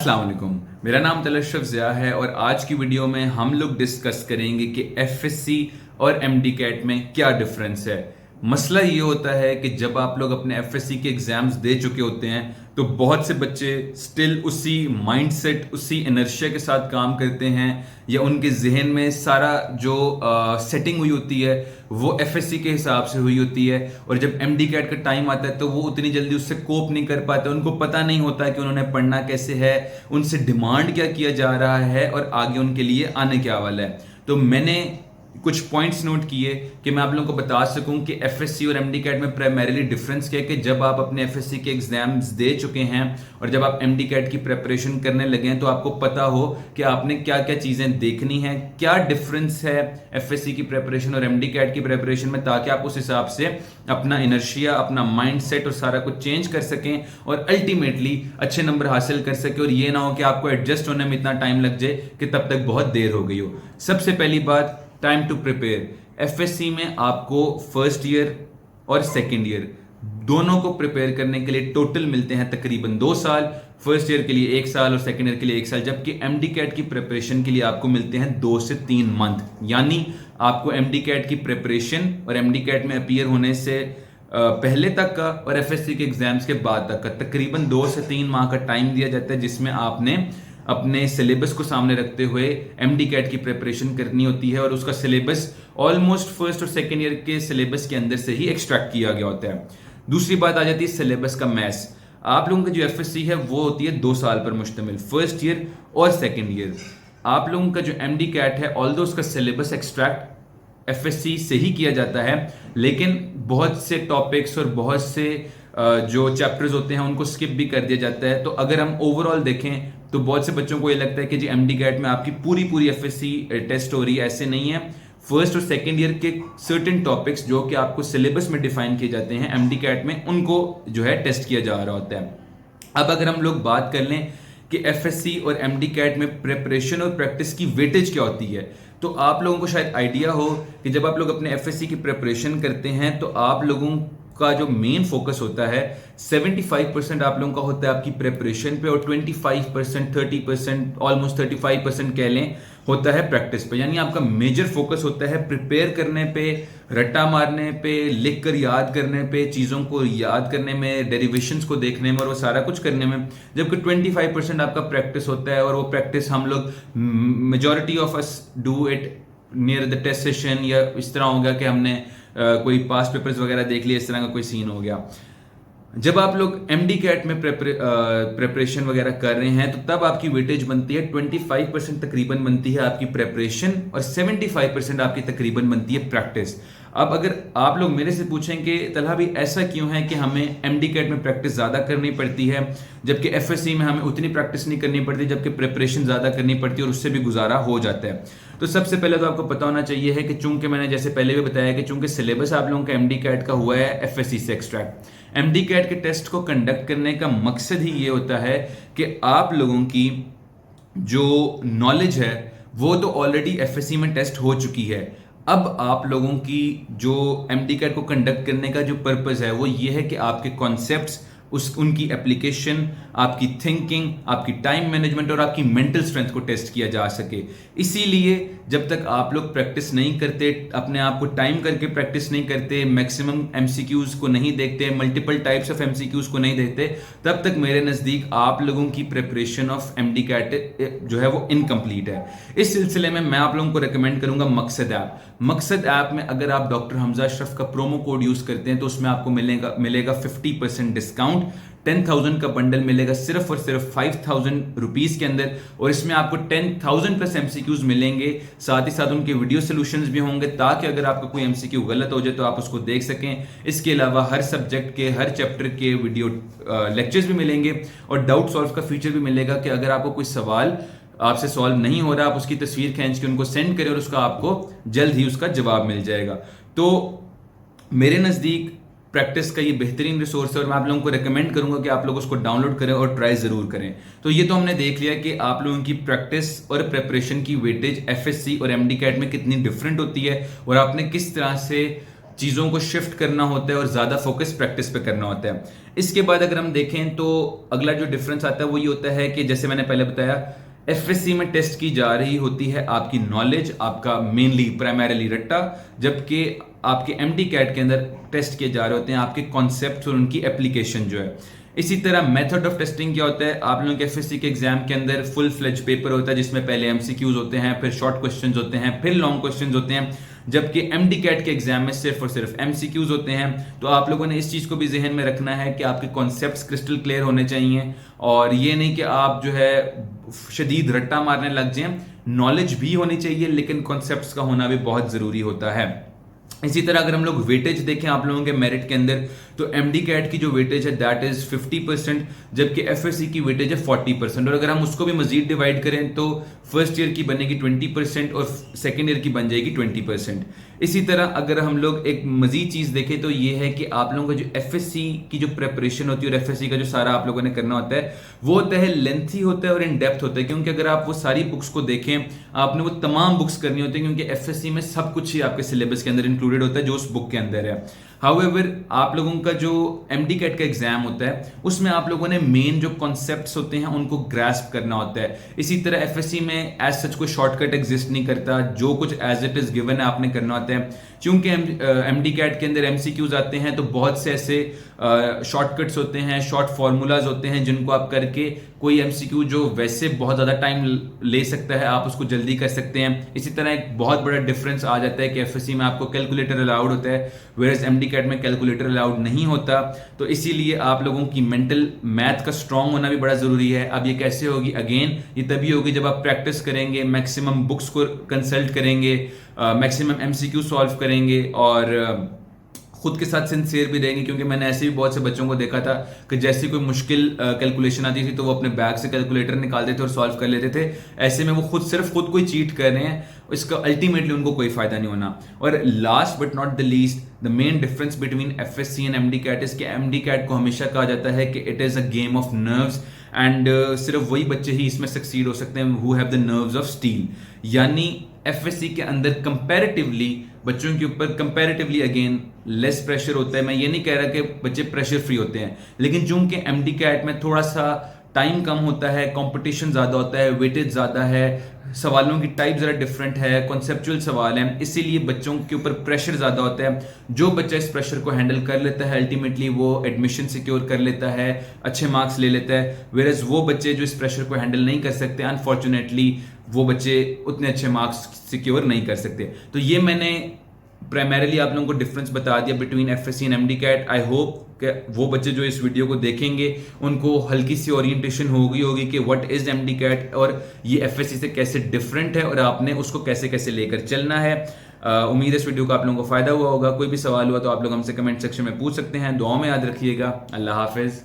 अस्सलाम वालेकुम। मेरा नाम तलशफ ज़िया है और आज की वीडियो में हम लोग डिस्कस करेंगे कि एफएससी और एमडी कैट में क्या डिफरेंस है। मसला ये होता है कि जब आप लोग अपने एफएससी के एग्जाम्स दे चुके होते हैं तो बहुत से बच्चे स्टिल उसी माइंडसेट, उसी इनर्शिया के साथ काम करते हैं या उनके जहन में सारा जो सेटिंग हुई होती है वो एफएससी के हिसाब से हुई होती है, और जब एमडी कैट का टाइम आता है तो वो उतनी जल्दी उससे कोप नहीं कर पाते। उनको पता नहीं होता कि उन्होंने पढ़ना कैसे है, उनसे डिमांड क्या किया जा रहा है और आगे उनके लिए आने क्या वाला है। तो मैंने कुछ पॉइंट्स नोट किए कि मैं आप लोगों को बता सकूं कि एफएससी और एमडी कैट में प्राइमरीली डिफरेंस क्या है कि जब आप अपने एफएससी के एग्जाम्स दे चुके हैं और जब आप एमडी कैट की प्रिपरेशन करने लगे हैं तो आपको पता हो कि आपने क्या क्या चीजें देखनी है, क्या डिफरेंस है एफएससी की प्रिपरेशन और एमडी कैट की प्रिपरेशन में, ताकि आप उस हिसाब से अपना इनर्शिया, अपना माइंडसेट और सारा कुछ चेंज कर सकें और अल्टीमेटली अच्छे नंबर हासिल कर सकें, और ये ना हो कि आपको एडजस्ट होने में इतना टाइम लग जाए कि तब तक बहुत देर हो गई हो। सबसे पहली बात, टाइम टू प्रिपेयर। एफएससी में आपको फर्स्ट ईयर और सेकेंड ईयर दोनों को प्रिपेयर करने के लिए टोटल मिलते हैं तकरीबन 2 साल। फर्स्ट ईयर के लिए 1 साल और सेकेंड ईयर के लिए 1 साल, जबकि एमडी कैट की प्रिपरेशन के लिए आपको मिलते हैं 2 से 3 मंथ। यानी आपको एमडी कैट की प्रिपरेशन और एमडी कैट में अपीयर होने से पहले तक का और एफएससी के एग्जाम्स के बाद तक का तकरीबन 2 से 3 माह का टाइम दिया जाता है, जिसमें आपने अपने सिलेबस को सामने रखते हुए एमडी कैट की प्रिपरेशन करनी होती है, और उसका सिलेबस ऑलमोस्ट फर्स्ट और सेकेंड ईयर के सिलेबस के अंदर से ही एक्सट्रैक्ट किया गया होता है। दूसरी बात आ जाती है सिलेबस का मैथ्स। आप लोगों का जो एफएससी है वो होती है 2 साल पर मुश्तमिल, फर्स्ट ईयर और सेकेंड ईयर। आप लोगों का जो एमडी कैट है, ऑल्दो उसका सिलेबस एक्सट्रैक्ट एफएससी से ही किया जाता है, लेकिन बहुत से टॉपिक्स और बहुत से जो चैप्टर्स होते हैं उनको स्किप भी कर दिया जाता है। तो अगर हम ओवरऑल देखें तो बहुत से बच्चों को ये लगता है कि जी एमडी कैट में आपकी पूरी एफएससी टेस्ट हो रही है। ऐसे नहीं है। फर्स्ट और सेकेंड ईयर के सर्टेन टॉपिक्स जो कि आपको सिलेबस में डिफाइन किए जाते हैं एमडी कैट में, उनको जो है टेस्ट किया जा रहा होता है। अब अगर हम लोग बात कर लें कि एफएससी और एमडी कैट में प्रिपरेशन और प्रैक्टिस की वेटेज क्या होती है, तो आप लोगों को शायद आइडिया हो कि जब आप लोग अपने एफएससी की प्रिपरेशन करते हैं तो आप लोगों का जो मेन फोकस होता है 75% आप लोगों का होता है आपकी प्रिपरेशन पे, और 25%, 30%, ऑलमोस्ट 35% कह लें होता है प्रैक्टिस पे। यानी आपका मेजर फोकस होता है प्रिपेयर करने पे, रट्टा मारने पे, लिख कर याद करने पे, चीज़ों को याद करने में, डेरिवेशंस को देखने में और वो सारा कुछ करने में, जबकि 25% आपका प्रैक्टिस होता है। और वो प्रैक्टिस हम लोग majority of us do it near the test session, या इस तरह हो गया कि हमने कोई पास्ट पेपर्स वगैरह देख लिया, इस तरह का कोई सीन हो गया। जब आप लोग एमडी कैट में प्रिपरेशन वगैरह कर रहे हैं तो तब आपकी वेटेज बनती है 25% तकरीबन बनती है आपकी प्रिपरेशन, और 75% आपकी तकरीबन बनती है प्रैक्टिस। अब अगर आप लोग मेरे से पूछें कि तलहा भी ऐसा क्यों है कि हमें एमडी कैट में प्रैक्टिस ज़्यादा करनी पड़ती है जबकि एफएससी में हमें उतनी प्रैक्टिस नहीं करनी पड़ती, जबकि प्रिपरेशन ज़्यादा करनी पड़ती है और उससे भी गुजारा हो जाता है। तो सबसे पहले तो आपको पता होना चाहिए है कि चूंकि मैंने जैसे पहले भी बताया कि चूंकि सिलेबस आप लोगों का एमडी कैट का हुआ है एफएससी से एक्सट्रैक्ट, एमडी कैट के टेस्ट को कंडक्ट करने का मकसद ही ये होता है कि आप लोगों की जो नॉलेज है वो तो ऑलरेडी एफएससी में टेस्ट हो चुकी है। अब आप लोगों की जो एमडी कैट को कंडक्ट करने का जो पर्पस है वो ये है कि आपके कॉन्सेप्ट्स, उनकी एप्लीकेशन, आपकी थिंकिंग, आपकी टाइम मैनेजमेंट और आपकी मेंटल स्ट्रेंथ को टेस्ट किया जा सके। इसीलिए जब तक आप लोग प्रैक्टिस नहीं करते, अपने आप को टाइम करके प्रैक्टिस नहीं करते, मैक्सिमम एमसीक्यूज को नहीं देखते, मल्टीपल टाइप्स ऑफ एमसीक्यूज को नहीं देखते, तब तक मेरे नज़दीक आप लोगों की प्रिपरेशन ऑफ एमडी कैट जो है वो इनकम्प्लीट है। इस सिलसिले में मैं आप लोगों को रिकमेंड करूंगा मकसद ऐप। मकसद ऐप में अगर आप डॉक्टर हमजा अशरफ का प्रोमो कोड यूज करते हैं तो उसमें आपको मिलेगा 50% डिस्काउंट। 10,000 का बंडल मिलेगा सिर्फ और सिर्फ 5,000 रुपीज के अंदर, और इसमें आपको 10,000 प्लस एमसीक्यूज मिलेंगे, साथ ही साथ उनके वीडियो सोल्यूशंस भी होंगे ताकि अगर आपका कोई एमसीक्यू गलत हो जाए तो आप उसको देख सकें। इसके अलावा हर सब्जेक्ट के, हर चैप्टर के वीडियो लेक्चर्स भी मिलेंगे, और डाउट सॉल्व का फीचर भी मिलेगा कि अगर आपको कोई सवाल आपसे सॉल्व नहीं हो रहा, आप उसकी तस्वीर खींच के उनको सेंड करें और उसका आपको जल्द ही उसका जवाब मिल जाएगा। तो मेरे नज़दीक प्रैक्टिस का ये बेहतरीन रिसोर्स है और मैं आप लोगों को रेकमेंड करूंगा कि आप लोग उसको डाउनलोड करें और ट्राई जरूर करें। तो ये तो हमने देख लिया कि आप लोगों की प्रैक्टिस और प्रिपरेशन की वेटेज एफएससी और एमडी कैट में कितनी डिफरेंट होती है और आपने किस तरह से चीज़ों को शिफ्ट करना होता है और ज़्यादा फोकस प्रैक्टिस पे करना होता है। इसके बाद अगर हम देखें तो अगला जो डिफरेंस आता है वो ये होता है कि जैसे मैंने पहले बताया, एफएससी में टेस्ट की जा रही होती है आपकी नॉलेज, आपका मेनली प्राइमरीली रट्टा, जबकि आपके एमडी कैट के अंदर टेस्ट किए जा रहे होते हैं आपके कॉन्सेप्ट और उनकी एप्लीकेशन जो है। इसी तरह मेथड ऑफ टेस्टिंग क्या होता है, आप लोगों के एफएससी के एग्जाम के अंदर फुल फ्लेज पेपर होता है जिसमें पहले एमसीक्यूज होते हैं, फिर शॉर्ट क्वेश्चंस होते हैं, फिर लॉन्ग क्वेश्चंस होते हैं, जबकि एमडी कैट के एग्जाम में सिर्फ और सिर्फ एमसीक्यूज होते हैं। तो आप लोगों ने इस चीज को भी जहन में रखना है कि आपके कॉन्सेप्ट्स क्रिस्टल क्लियर होने चाहिए और ये नहीं कि आप जो है शदीद रट्टा मारने लग जाएं। नॉलेज भी होनी चाहिए लेकिन कॉन्सेप्ट्स का होना भी बहुत जरूरी होता है। इसी तरह अगर हम लोग वेटेज देखें आप लोगों के मेरिट के अंदर, तो एमडी कैट की जो वेटेज है दैट इज 50%, जबकि एफएससी की वेटेज है 40%। और अगर हम उसको भी मजीद डिवाइड करें तो फर्स्ट ईयर की बनेगी 20% और सेकेंड ईयर की बन जाएगी 20%। इसी तरह अगर हम लोग एक मजीद चीज देखें तो ये है कि आप लोगों का जो एफएससी की जो प्रेपरेशन होती है और एफएससी का जो सारा आप लोगों ने करना होता है वो होता है लेंथी होता है और इन डेप्थ होता है, क्योंकि अगर आप वो सारी बुक्स को देखें आपने वो तमाम बुक्स करनी होती है, क्योंकि एफएससी में सब कुछ ही आपके सिलेबस के अंदर इंक्लूडेड होता है जो उस बुक के अंदर है। हाउएवर आप लोगों का जो एमडी कैट का एग्जाम होता है उसमें आप लोगों ने मेन जो कॉन्सेप्ट्स होते हैं उनको ग्रास्प करना होता है। इसी तरह एफएससी में एज सच कोई शॉर्टकट एग्जिस्ट नहीं करता, जो कुछ एज इट इज गिवन है आपने करना होता है। क्योंकि एमडी कैट के अंदर एमसीक्यूज आते हैं तो बहुत से ऐसे शॉर्टकट्स होते हैं, शॉर्ट फॉर्मूलाज होते हैं जिनको आप करके कोई एमसीक्यू जो वैसे बहुत ज्यादा टाइम ले सकता है आप उसको जल्दी कर सकते हैं। इसी तरह एक बहुत बड़ा डिफरेंस आ जाता है कि एफएससी में आपको कैलकुलेटर अलाउड होता है वेयरएज एमडी कैट में कैलकुलेटर अलाउड नहीं होता। तो इसीलिए आप लोगों की मेंटल मैथ का स्ट्रांग होना भी बड़ा जरूरी है। अब ये कैसे होगी, अगेन ये तभी होगी जब आप प्रैक्टिस करेंगे, मैक्सिमम बुक्स को कंसल्ट करेंगे, मैक्सिमम एमसीक्यू सॉल्व करेंगे और खुद के साथ सिंसियर भी रहेंगे। क्योंकि मैंने ऐसे भी बहुत से बच्चों को देखा था कि जैसी कोई मुश्किल कैलकुलेशन आती थी तो वो अपने बैग से कैलकुलेटर निकालते थे और सॉल्व कर लेते थे। ऐसे में वो सिर्फ खुद को चीट कर रहे हैं, इसका अल्टीमेटली उनको कोई फायदा नहीं होना। और last but not the least, the main difference between FSC and MDCAT is कि एमडी कैट को हमेशा कहा जाता है कि it is a game of nerves and सिर्फ वही बच्चे ही इसमें सक्सीड हो सकते हैं who have the nerves of steel. यानी एफएससी के अंदर कंपैरेटिवली बच्चों के ऊपर कंपैरेटिवली अगेन लेस प्रेशर होता है। मैं ये नहीं कह रहा कि बच्चे प्रेशर फ्री होते हैं, लेकिन चूंकि एमडी कैट में थोड़ा सा टाइम कम होता है, कंपटीशन ज्यादा होता है, वेटेज ज्यादा है, सवालों की टाइप जरा डिफरेंट है, कॉन्सेप्चुअल सवाल है, इसीलिए बच्चों के ऊपर प्रेशर ज्यादा होता है। जो बच्चा इस प्रेशर को हैंडल कर लेता है अल्टीमेटली वो एडमिशन सिक्योर कर लेता है, अच्छे मार्क्स ले लेता है। वेयरएज वो बच्चे जो इस प्रेशर को हैंडल नहीं कर सकते, अनफॉर्चुनेटली वो बच्चे उतने अच्छे मार्क्स सिक्योर नहीं कर सकते। तो ये मैंने प्राइमरीली आप लोगों को डिफरेंस बता दिया between FSC and MDCAT. I hope कि वो बच्चे जो इस वीडियो को देखेंगे उनको हल्की सी ओरिएंटेशन होगी कि व्हाट इज एमडी कैट और ये एफएससी से कैसे डिफरेंट है और आपने उसको कैसे कैसे लेकर चलना है। उम्मीद है इस वीडियो का आप लोगों को फायदा हुआ होगा। कोई भी सवाल हुआ तो आप लोग हमसे कमेंट सेक्शन में पूछ सकते हैं। दुआओं में याद रखिएगा। अल्लाह हाफिज।